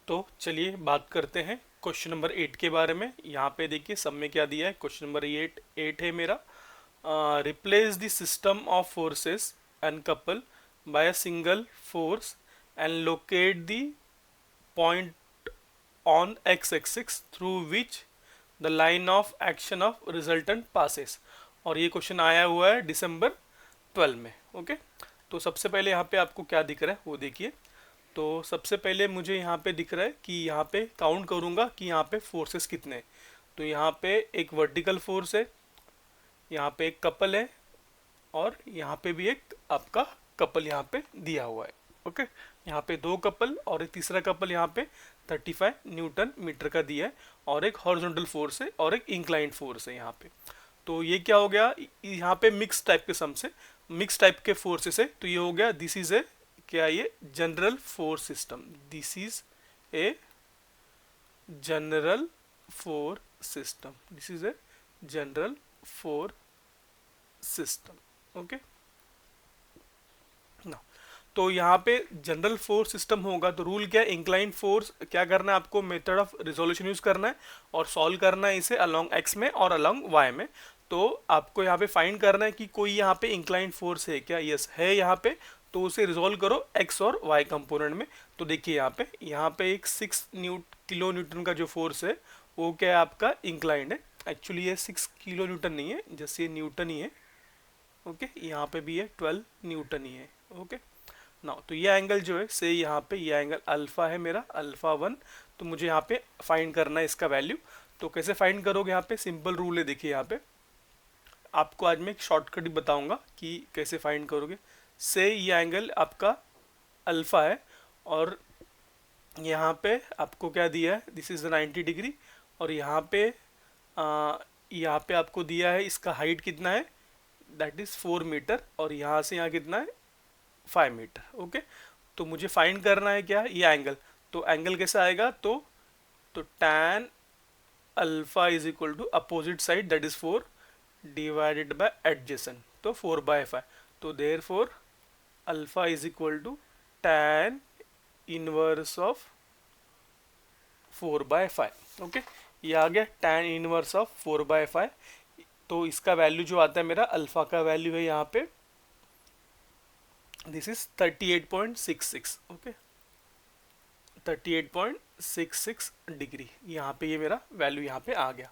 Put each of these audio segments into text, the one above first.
तो चलिए बात करते हैं क्वेश्चन नंबर 8 के बारे में। यहाँ पे देखिए सब में क्या दिया है। क्वेश्चन नंबर 8 है मेरा। Replace the system of forces and couple by a single force and locate the point on X axis through which the line of action of resultant passes. और ये क्वेश्चन आया हुआ है दिसंबर 12 में। ओके, तो सबसे पहले यहाँ पे आपको क्या दिख रहा है वो देखिए। तो सबसे पहले मुझे यहाँ पे दिख रहा है कि यहाँ पे काउंट करूँगा कि यहाँ पे फोर्सेस कितने हैं। तो यहाँ पे एक वर्टिकल फोर्स है, यहाँ पे एक कपल है, और यहाँ पे भी एक आपका कपल यहाँ पे दिया हुआ है। ओके, यहाँ पे दो कपल और एक तीसरा कपल यहाँ पे 35 न्यूटन मीटर का दिया है, और एक हॉरिजॉन्टल फोर्स है और एक इंक्लाइंड फोर्स है यहाँ पे। तो ये क्या हो गया, यहाँ पे मिक्स टाइप के सम से मिक्स टाइप के फोर्सेस है। तो ये हो गया, दिस इज ए क्या, ये general force system. This is a general four system. This is a general four system. Okay ना। तो यहाँ पे जनरल फोर्स सिस्टम होगा तो रूल क्या है, इंक्लाइन फोर्स क्या करना है आपको, मेथड ऑफ रिजोल्यूशन यूज करना है और सॉल्व करना है इसे अलोंग एक्स में और अलोंग वाई में। तो आपको यहाँ पे फाइंड करना है कि कोई यहाँ पे इंक्लाइन फोर्स है क्या, यस है यहाँ पे। तो उसे रिजोल्व करो एक्स और वाई कंपोनेंट में। तो देखिए यहाँ पे एक 6 किलो न्यूटन का जो फोर्स है वो क्या है आपका इंक्लाइंड है। एक्चुअली ये 6 किलो न्यूटन नहीं है, जैसे ये न्यूटन ही है। ओके, यहाँ पे भी है 12 न्यूटन ही है। ओके ना, तो ये एंगल जो है से यहाँ पे ये एंगल अल्फा है मेरा, अल्फा 1। तो मुझे यहाँ पे फाइंड करना है इसका वैल्यू। तो कैसे फाइंड करोगे, यहाँ पे सिंपल रूल है। देखिए यहाँ पे आपको आज मैं एक शॉर्टकट भी बताऊंगा कि कैसे फाइंड करोगे। से ये एंगल आपका अल्फा है, और यहाँ पे आपको क्या दिया है, दिस इज 90 डिग्री। और यहाँ पे आपको दिया है इसका हाइट कितना है, दैट इज 4 मीटर, और यहाँ से यहाँ कितना है 5 मीटर। ओके, तो मुझे फाइंड करना है क्या, ये एंगल। तो एंगल कैसा आएगा, तो tan alpha is equal to opposite side that is 4 divided by adjacent, तो 4/5। तो therefore alpha is equal to tan inverse of 4/5। Okay, ये आ गया tan इनवर्स ऑफ 4/5। तो इसका वैल्यू जो आता है मेरा अल्फा का वैल्यू है यहाँ पे, दिस इज 38.66। ओके, 38.66 डिग्री यहाँ पे ये मेरा वैल्यू यहाँ पे आ गया।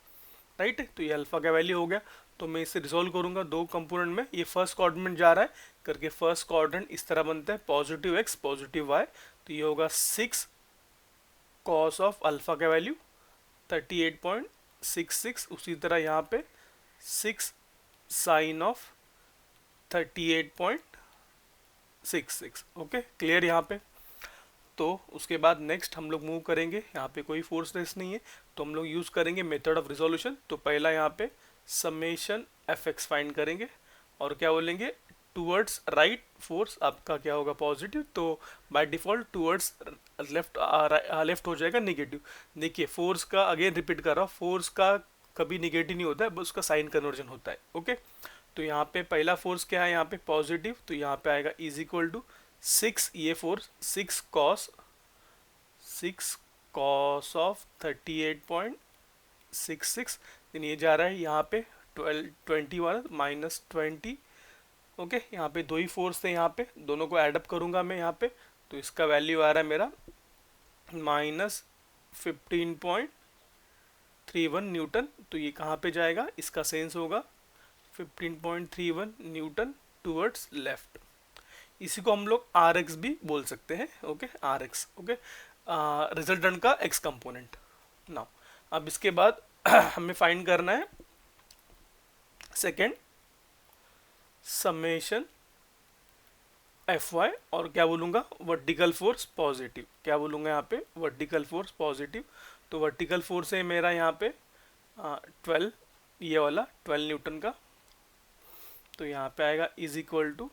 राइट है, तो ये अल्फा का वैल्यू हो गया। तो मैं इसे रिजोल्व करूंगा दो कंपोनेंट में। ये फर्स्ट क्वाड्रेंट जा रहा है करके, फर्स्ट क्वाड्रेंट इस तरह बनता है, पॉजिटिव एक्स पॉजिटिव वाई। तो ये होगा 6 कॉस ऑफ अल्फा का वैल्यू 38.66। उसी तरह यहाँ पे 6 साइन ऑफ 38.66। ओके, क्लियर यहाँ पे। तो उसके बाद नेक्स्ट हम लोग मूव करेंगे, यहाँ पे कोई फोर्स रेस नहीं है, तो हम लोग यूज़ करेंगे मेथड ऑफ रिजोल्यूशन। तो पहला यहाँ पे समेशन एफ एक्स फाइंड करेंगे, और क्या बोलेंगे, टूवर्ड्स राइट फोर्स आपका क्या होगा पॉजिटिव, तो बाय डिफॉल्ट टूवर्ड्स लेफ्ट हो जाएगा निगेटिव। देखिए फोर्स का अगेन रिपीट कर रहा हूँ, फोर्स का कभी निगेटिव नहीं होता है, बस उसका साइन कन्वर्जन होता है। ओके, तो यहाँ पे पहला फोर्स क्या है, यहाँ पे पॉजिटिव, तो यहाँ पे आएगा इज इक्वल टू 6, ये फोर्स 6 कॉस ऑफ 38.66। देन ये जा रहा है यहाँ पे 21 माइनस 20। ओके, यहाँ पे दो ही फोर्स थे, यहाँ पे दोनों को ऐडअप करूँगा मैं यहाँ पे। तो इसका वैल्यू आ रहा है मेरा माइनस 15.31 न्यूटन। तो ये कहाँ पे जाएगा, इसका सेंस होगा 15.31 न्यूटन टूवर्ड्स लेफ्ट। इसी को हम लोग आर एक्स भी बोल सकते हैं। Okay, R X. Okay, resultant का एक्स कंपोनेंट। नाउ अब इसके बाद हमें फाइंड करना है सेकेंड समेशन एफ वाई, और क्या बोलूँगा, वर्टिकल फोर्स पॉजिटिव। क्या बोलूँगा यहाँ पे, वर्टिकल फोर्स पॉजिटिव। तो वर्टिकल फोर्स है मेरा यहाँ पे 12, ये वाला 12 न्यूटन का। तो यहाँ पे आएगा is equal to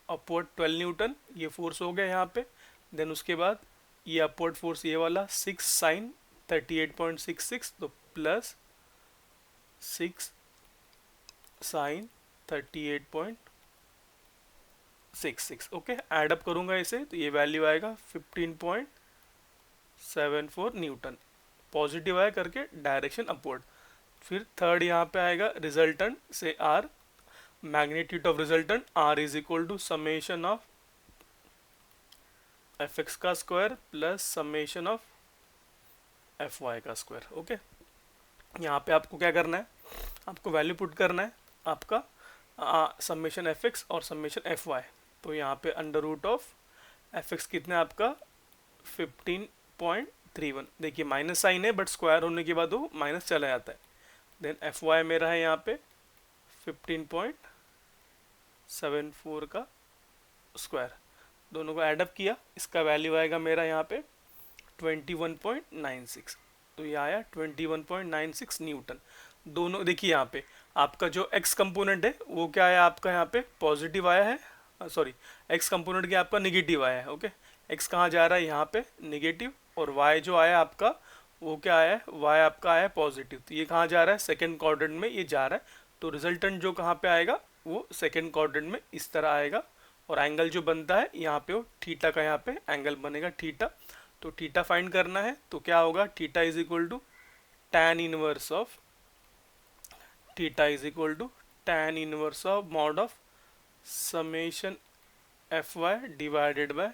upward 12 newton, ये फोर्स हो गया यहाँ पे। देन उसके बाद ये अपवर्ड फोर्स ये वाला 6 साइन 38.66, तो plus 6 sine 38.66। Okay, add up करूंगा इसे, तो ये वैल्यू आएगा 15.31 74 न्यूटन, पॉजिटिव आया करके डायरेक्शन अपवर्ड। फिर थर्ड यहाँ पे आएगा रिजल्टेंट से R, magnitude of resultant R is equal to summation of F X का square plus summation of F Y का स्क्वायर। ओके, यहाँ पे आपको क्या करना है, आपको वैल्यू पुट करना है आपका समेशन एफ एक्स और समेशन एफ वाई। तो यहाँ पे under root of F X कितना है आपका 15.31, देखिए माइनस साइन है बट स्क्वायर होने के बाद वो माइनस चला जाता है। देन एफ वाई मेरा है यहाँ पे 15.74 का स्क्वायर, दोनों को ऐडअप किया, इसका वैल्यू आएगा मेरा यहाँ पे 21.96। तो ये आया 21.96 न्यूटन। दोनों देखिए यहाँ पे आपका जो x कंपोनेंट है वो क्या आया आपका यहाँ पे पॉजिटिव आया है, सॉरी x कंपोनेंट क्या आपका निगेटिव आया है। ओके, x कहाँ जा रहा है यहाँ पे निगेटिव, और y जो आया आपका वो क्या आया है, y आपका आया है पॉजिटिव। तो ये कहाँ जा रहा है सेकेंड क्वाड्रेंट में ये जा रहा है। तो रिजल्टेंट जो कहाँ पे आएगा वो सेकेंड क्वाड्रेंट में इस तरह आएगा, और एंगल जो बनता है यहाँ पे वो थीटा का यहाँ पे एंगल बनेगा थीटा। तो थीटा फाइंड करना है तो क्या होगा, theta is equal to tan inverse of mod of summation F Y divided by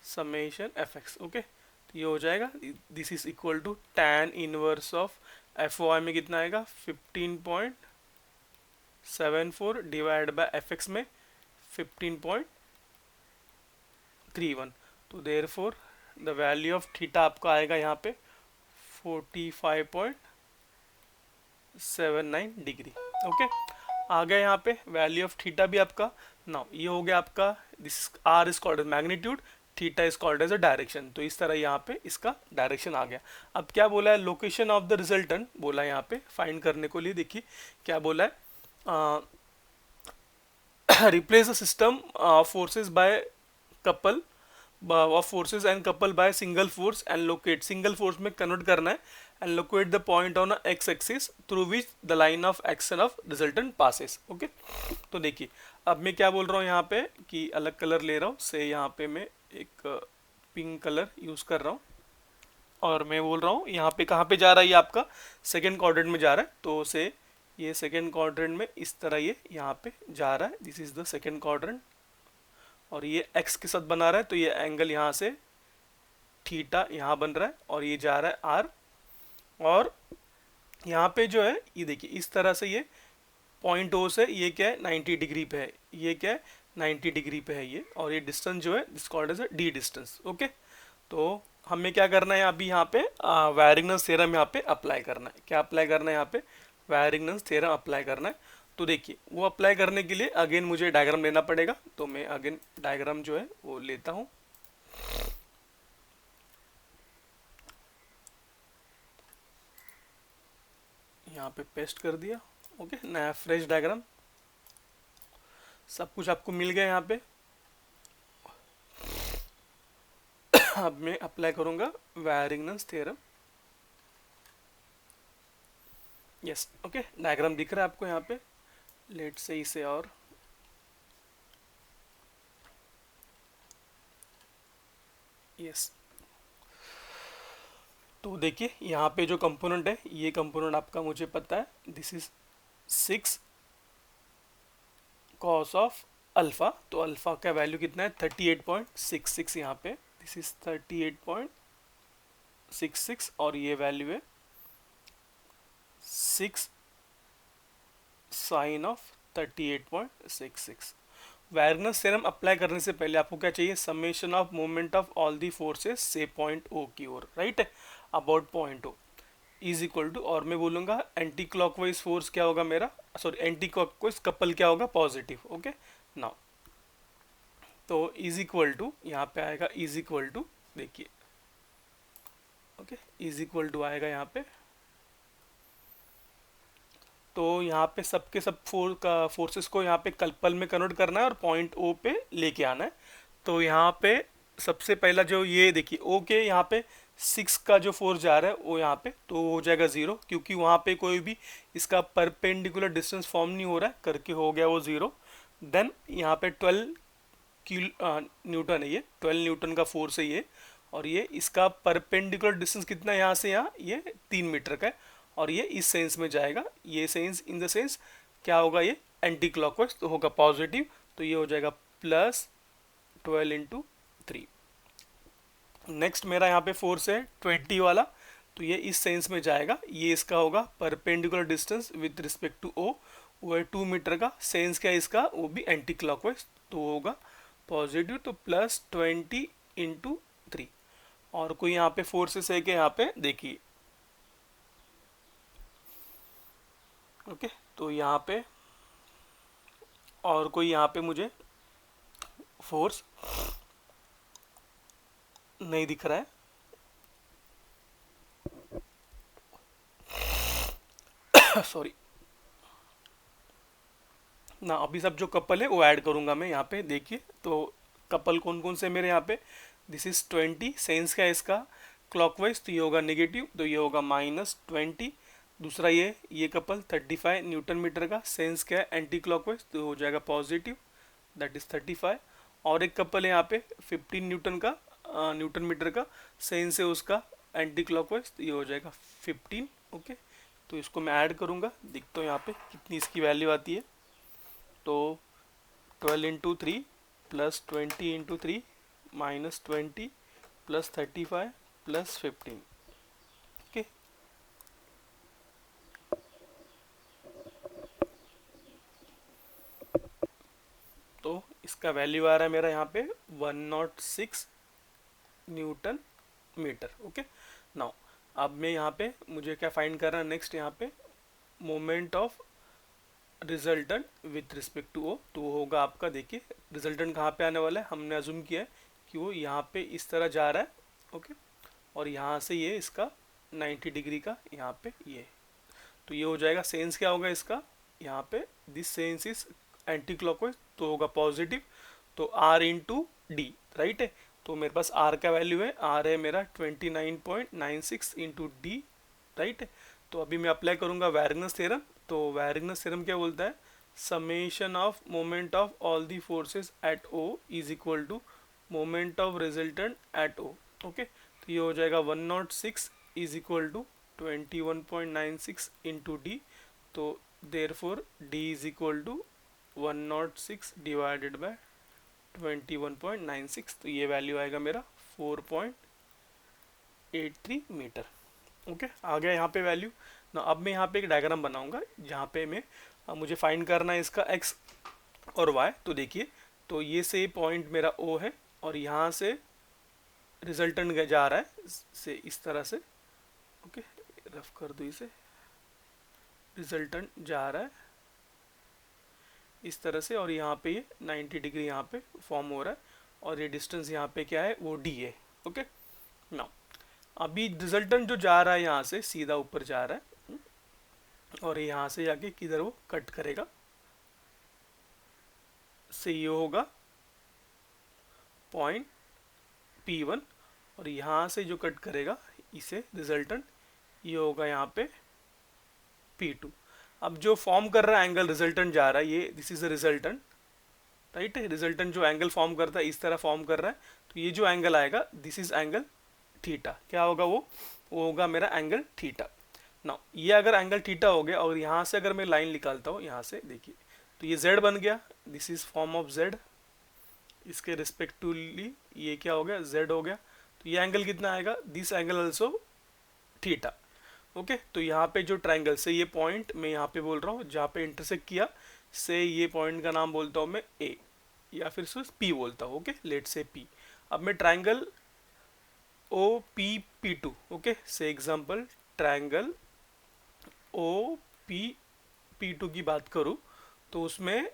summation F X. Okay, तो ये हो जाएगा this is equal to tan inverse of F Y में कितना आएगा 15.74 डिवाइड बाय एफ एक्स में 15.31। तो therefore the value of theta आपका आएगा यहाँ पे 45.79 डिग्री। ओके, आ गया यहाँ पे वैल्यू ऑफ थीटा भी आपका। नाउ ये हो गया आपका, this R is called as magnitude, theta is called as a direction. तो इस तरह यहाँ पे इसका डायरेक्शन आ गया। अब क्या बोला है, लोकेशन ऑफ द रिजल्टेंट बोला है यहाँ पे फाइंड करने को लिए। देखिए क्या बोला है, replace the system forces by couple of forces and couple by single force and locate, single force में कन्वर्ट करना है and locate the point on a x axis through which the line of action of resultant passes। Okay, तो देखिए अब मैं क्या बोल रहा हूँ यहाँ पे कि अलग कलर ले रहा हूँ, से यहाँ पे मैं एक पिंक कलर यूज कर रहा हूँ, और मैं बोल रहा हूँ यहाँ पे कहाँ पे जा रहा है, ये आपका सेकेंड क्वाड्रेंट में जा रहा है। तो से ये सेकेंड क्वाड्रेंट में इस तरह ये यहाँ पे जा रहा है, this is the second quadrant, और ये x के साथ बना रहा है। तो ये एंगल यहाँ से थीटा यहाँ बन रहा है, और ये जा रहा है r, और यहाँ पे जो है ये देखिए इस तरह से ये पॉइंट ओ से ये क्या है 90 डिग्री पे है, ये क्या है 90 डिग्री पे है ये, और ये डिस्टेंस जो है this called as D distance. Okay, तो हमें क्या करना है अभी यहाँ पे वायरिंगटन्स थ्योरम यहाँ पे अप्लाई करना है। क्या अप्लाई करना है यहाँ पे, वायरिंगटन्स थ्योरम अप्लाई करना है। तो देखिए वो अप्लाई करने के लिए अगेन मुझे डायग्राम लेना पड़ेगा, तो मैं अगेन डायग्राम जो है वो लेता हूँ। यहाँ पे पेस्ट कर दिया। ओके, नया फ्रेश डायग्राम, सब कुछ आपको मिल गया यहाँ पे। अब मैं अप्लाई करूँगा वायरिंगटन्स थ्योरम। यस, ओके, डायग्राम दिख रहा है आपको यहाँ पे। लेट से इसे और यस, तो देखिए यहाँ पे जो कंपोनेंट है ये कंपोनेंट आपका मुझे पता है, this is 6 cos of alpha. तो अल्फा का वैल्यू कितना है 38.66 यहाँ पे, दिस इज 38.66, और ये वैल्यू है 6 sine of 38.66। Varignon's theorem apply करने से पहले आपको क्या चाहिए, summation of moment of all the forces से पॉइंट ओ की ओर, right, about point O is equal to, और मैं बोलूँगा एंटी क्लॉकवाइज फोर्स क्या होगा मेरा, सॉरी एंटी क्लॉकवाइज कपल क्या होगा पॉजिटिव। ओके, नाउ तो इज इक्वल टू यहाँ पे आएगा इज इक्वल टू, देखिए ओके, इज इक्वल टू आएगा यहाँ पे। तो यहाँ पे सबके सब फोर्सेस को यहाँ पे कपल में कन्वर्ट करना है और पॉइंट ओ पे लेके आना है। तो यहाँ पे सबसे पहला जो ये देखिए ओ के यहाँ पे 6 का जो फोर्स जा रहा है वो यहाँ पे तो हो जाएगा 0, क्योंकि वहाँ पे कोई भी इसका परपेंडिकुलर डिस्टेंस फॉर्म नहीं हो रहा है, करके हो गया वो 0। देन यहाँ पे 12 न्यूटन है, ये 12 न्यूटन का फोर्स है ये, और ये इसका परपेंडिकुलर डिस्टेंस कितना है यहाँ से यहाँ, ये 3 मीटर का है, और ये इस सेंस में जाएगा, ये सेंस इन द सेंस क्या होगा, ये एंटी क्लॉकवाइज तो होगा पॉजिटिव, तो ये हो जाएगा प्लस 12 × 3। नेक्स्ट मेरा यहाँ पे फोर्स है 20 वाला, तो ये इस सेंस में जाएगा, ये इसका होगा perpendicular distance with respect to O, वो है 2 मीटर का, सेंस क्या है इसका, वो भी एंटी क्लॉकवाइज तो होगा पॉजिटिव, तो प्लस 20 × 3। और कोई यहाँ पे फोर्सेस है कि यहाँ पे देखिए, ओके तो यहाँ पे और कोई यहाँ पे मुझे फोर्स नहीं दिख रहा है सॉरी ना, अभी सब जो कपल है वो ऐड करूंगा मैं यहाँ पे, देखिए तो कपल कौन कौन से मेरे यहाँ पे, दिस इज 20, सेंस क्या है इसका क्लॉकवाइज, तो ये होगा नेगेटिव, तो ये होगा -20। दूसरा ये कपल 35 न्यूटन मीटर का, सेंस क्या है एंटी क्लॉकवाइज, तो हो जाएगा पॉजिटिव, दैट इज 35। और एक कपल है यहाँ पे 15 न्यूटन का, न्यूटन मीटर का, सेंस है उसका एंटी क्लॉकवाइज, तो ये हो जाएगा 15। ओके तो इसको मैं ऐड करूँगा, देखता हूँ यहाँ पे कितनी इसकी वैल्यू आती है, तो 12 × 3 प्लस 20 × 3 -20 प्लस 35 प्लस 15। ओके तो इसका वैल्यू आ रहा है मेरा यहाँ पे 106 न्यूटन मीटर। ओके नाउ अब मैं यहाँ पे मुझे क्या फाइंड करना है नेक्स्ट, यहाँ पे moment of resultant with respect to O, तो वो होगा आपका, देखिए रिजल्टेंट कहाँ पे आने वाला है, हमने अज्यूम किया है कि वो यहाँ पे इस तरह जा रहा है, ओके और यहाँ से ये इसका 90 डिग्री का यहाँ पे ये, तो ये हो जाएगा, सेंस क्या होगा इसका यहाँ पे, this sense is anti clockwise तो होगा पॉजिटिव, तो आर इंटू डी, राइट है, तो मेरे पास आर का वैल्यू है, आर है मेरा 29.96 इंटू डी, राइट है। तो अभी मैं अप्लाई करूँगा वैरिग्नस थ्योरम, तो वैरिग्नस थ्योरम क्या बोलता है, summation of moment of all the forces at O is equal to moment of resultant at O. Okay तो ये हो जाएगा 106 is equal to 21.96 into D, तो therefore D is equal to 106 divided by 21.96, तो ये value आएगा मेरा 4.83 metre. Okay आ गया यहाँ पे वैल्यू ना। अब मैं यहाँ पे एक डायग्राम बनाऊंगा जहाँ पे मैं मुझे फाइंड करना है इसका एक्स और वाई, तो देखिए तो ये से पॉइंट मेरा ओ है और यहाँ से रिजल्टेंट जा रहा है से इस तरह से, ओके रफ कर दो इसे, रिजल्टेंट जा रहा है इस तरह से और यहाँ पे ये 90 डिग्री यहाँ पे फॉर्म हो रहा है और ये डिस्टेंस यहाँ पे क्या है वो डी है। ओके नाउ अभी रिजल्टेंट जो जा रहा है यहाँ से सीधा ऊपर जा रहा है और यहाँ से जाके किधर वो कट करेगा, से ये होगा पॉइंट P1 और यहाँ से जो कट करेगा इसे रिजल्टेंट ये होगा यहाँ पे P2। अब जो फॉर्म कर रहा है एंगल रिजल्टेंट जा रहा है, ये this is a resultant, right है, रिजल्टेंट जो एंगल फॉर्म करता है इस तरह फॉर्म कर रहा है, तो ये जो एंगल आएगा दिस इज एंगल थीटा, क्या होगा वो होगा मेरा एंगल थीटा। ना ये अगर एंगल थीटा हो गया और यहाँ से अगर मैं लाइन निकालता हूँ यहाँ से देखिए तो ये z बन गया, this is form of z, इसके रिस्पेक्टिवली ये क्या हो गया z हो गया, तो ये एंगल कितना आएगा, this angle also theta. Okay तो यहाँ पे जो ट्राइंगल से ये पॉइंट मैं यहाँ पे बोल रहा हूँ जहाँ पे इंटरसेक्ट किया, से ये पॉइंट का नाम बोलता हूँ मैं ए या फिर सिर्फ पी बोलता हूँ, ओके लेट से पी। अब मैं triangle O P P two, okay से example triangle O P P two की बात करूँ तो उसमें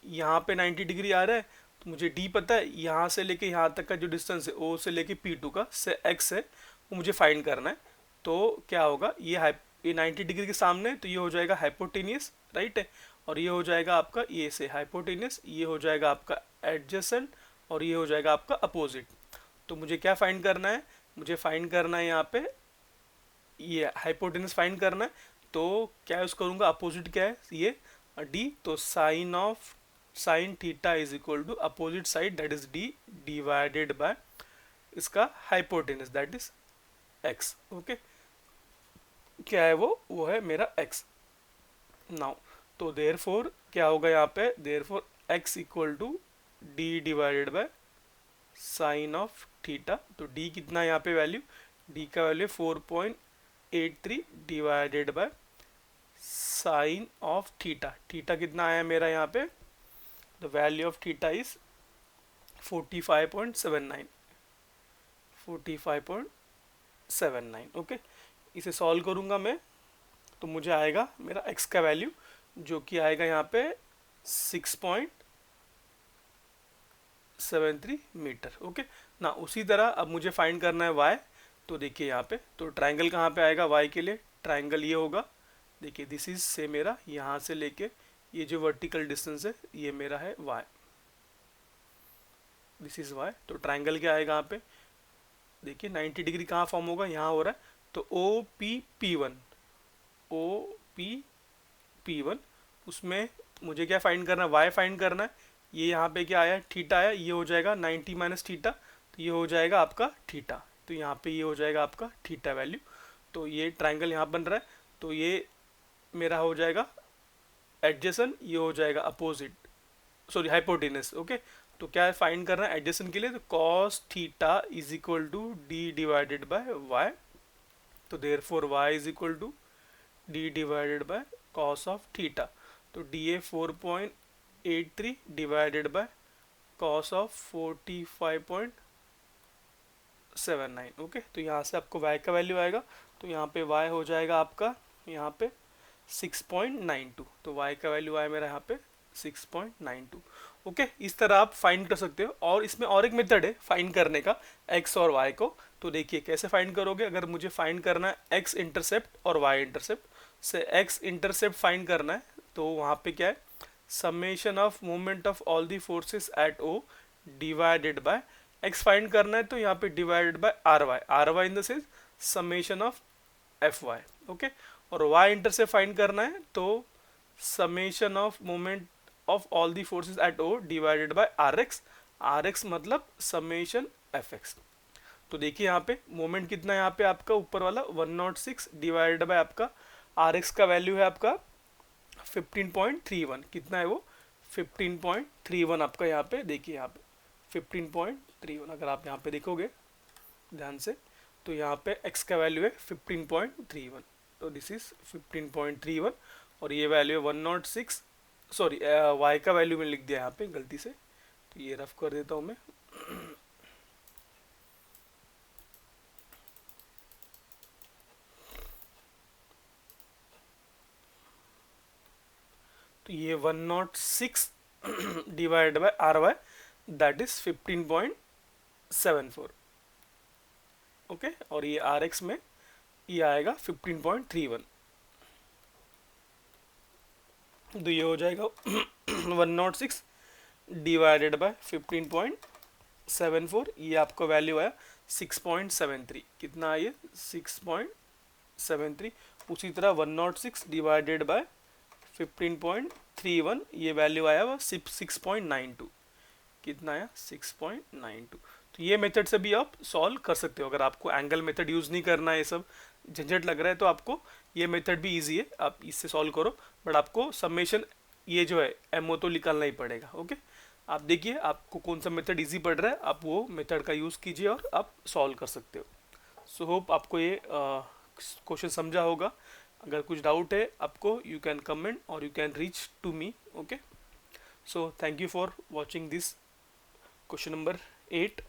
यहाँ पे 90 डिग्री आ रहा है, तो मुझे डी पता है, यहाँ से लेके यहाँ तक का जो डिस्टेंस है ओ से लेके पी टू का से एक्स है वो मुझे फाइंड करना है। तो क्या होगा ये 90 डिग्री के सामने, तो ये हो जाएगा हाइपोटेनियस, राइट है, और ये हो जाएगा आपका ये से हाइपोटेनियस, ये हो जाएगा आपका एडजेसेंट और ये हो जाएगा आपका अपोजिट। तो मुझे क्या फाइंड करना है, मुझे फाइंड करना है यहाँ पे ये हाइपोटेनस फाइंड करना है, तो क्या यूज करूँगा, अपोजिट क्या है ये डी, तो sine theta is equal to opposite side that is D divided by इसका hypotenuse that is X. Okay, क्या है वो है मेरा एक्स। नाउ तो देयरफॉर क्या होगा यहाँ पे, therefore X equal to D divided by sine of theta. तो डी कितना है यहाँ पे वैल्यू, डी का value 4.83 divided by sine of theta. Theta कितना आया मेरा यहाँ पे, the value of theta is 45.79, 45.79। Okay, इसे सॉल्व करूंगा मैं तो मुझे आएगा मेरा x का वैल्यू जो कि आएगा यहाँ पे 6.73 मीटर। ओके ना, उसी तरह अब मुझे फाइंड करना है y। तो देखिए यहाँ पे तो ट्राइंगल कहाँ पे आएगा y के लिए, ट्राइंगल ये होगा, देखिए दिस इज से मेरा यहाँ से लेके ये जो वर्टिकल डिस्टेंस है ये मेरा है y, दिस इज y। तो ट्राइंगल क्या आएगा यहाँ पे, देखिए 90 डिग्री कहाँ फॉर्म होगा, यहाँ हो रहा है। तो OPP1, OPP1 उसमें मुझे क्या फाइंड करना है, y फाइंड करना है। ये यहाँ पे क्या आया, थीटा आया, ये हो जाएगा 90 माइनस थीटा, तो ये हो जाएगा आपका थीटा। तो यहाँ पे ये हो जाएगा आपका थीटा वैल्यू। तो ये ट्राइंगल यहाँ बन रहा है, तो ये मेरा हो जाएगा एडजेसेंट, ये हो जाएगा अपोजिट, सॉरी हाइपोटेनस। ओके, तो क्या फाइंड करना है एडजेसेंट के लिए, तो cos theta is equal to D divided by y। तो therefore y is equal to D divided by cos of theta. तो D a 4.83 divided by cos of 45.79। Okay, तो यहाँ से आपको y का वैल्यू आएगा, तो यहाँ पे y हो जाएगा आपका यहाँ पे 6.92। तो y का वैल्यू आया मेरा यहाँ पे 6.92। ओके, इस तरह आप फाइंड कर सकते हो। और इसमें और एक मेथड है फाइंड करने का x और y को। तो देखिए कैसे फाइंड करोगे, अगर मुझे फाइंड करना है x इंटरसेप्ट और y इंटरसेप्ट, से x इंटरसेप्ट फाइंड करना है तो वहाँ पे क्या है, summation of moment of all the forces at O divided by x find करना है, तो यहाँ पे divided by R Y in the sense summation of Fy। Okay, और y इंटरसेप्ट फाइंड करना है तो summation of moment of all the forces at O divided by R X मतलब समेशन Fx। तो देखिए यहाँ पे मोमेंट कितना है, यहाँ पे आपका ऊपर वाला 106 डिवाइडेड बाय आपका आर एक्स का वैल्यू है आपका 15.31। कितना है वो 15.31 आपका यहाँ पे, देखिए यहाँ पे 15.31। अगर आप यहाँ पे देखोगे ध्यान से तो यहाँ पे x का वैल्यू है 15.31। तो दिस इज 15.31 और ये वैल्यू है 106, सॉरी y का वैल्यू में लिख दिया यहाँ पे गलती से, तो ये रफ कर देता हूँ मैं। तो ये 106 divide by R Y that is 15.74। Okay, और ये आर एक्स में ये आएगा 15.31। तो ये हो जाएगा 106 डिवाइडेड बाय 15.74, ये आपका वैल्यू आया 6.73। कितना आइए 6.73। उसी तरह 106 डिवाइडेड बाय 15.31, ये वैल्यू आया हुआ 6.92। कितना आया 6.92। तो ये मेथड से भी आप सॉल्व कर सकते हो। अगर आपको एंगल मेथड यूज़ नहीं करना है, ये सब झंझट लग रहा है, तो आपको ये मेथड भी इजी है, आप इससे सॉल्व करो। बट आपको समेशन ये जो है एमओ तो निकालना ही पड़ेगा। ओके, आप देखिए आपको कौन सा मेथड इजी पड़ रहा है, आप वो मेथड का यूज़ कीजिए और आप सॉल्व कर सकते हो। सो होप आपको ये क्वेश्चन समझा होगा। अगर कुछ डाउट है आपको, यू कैन कमेंट और you can reach to me. Okay, so thank you for watching this question number 8।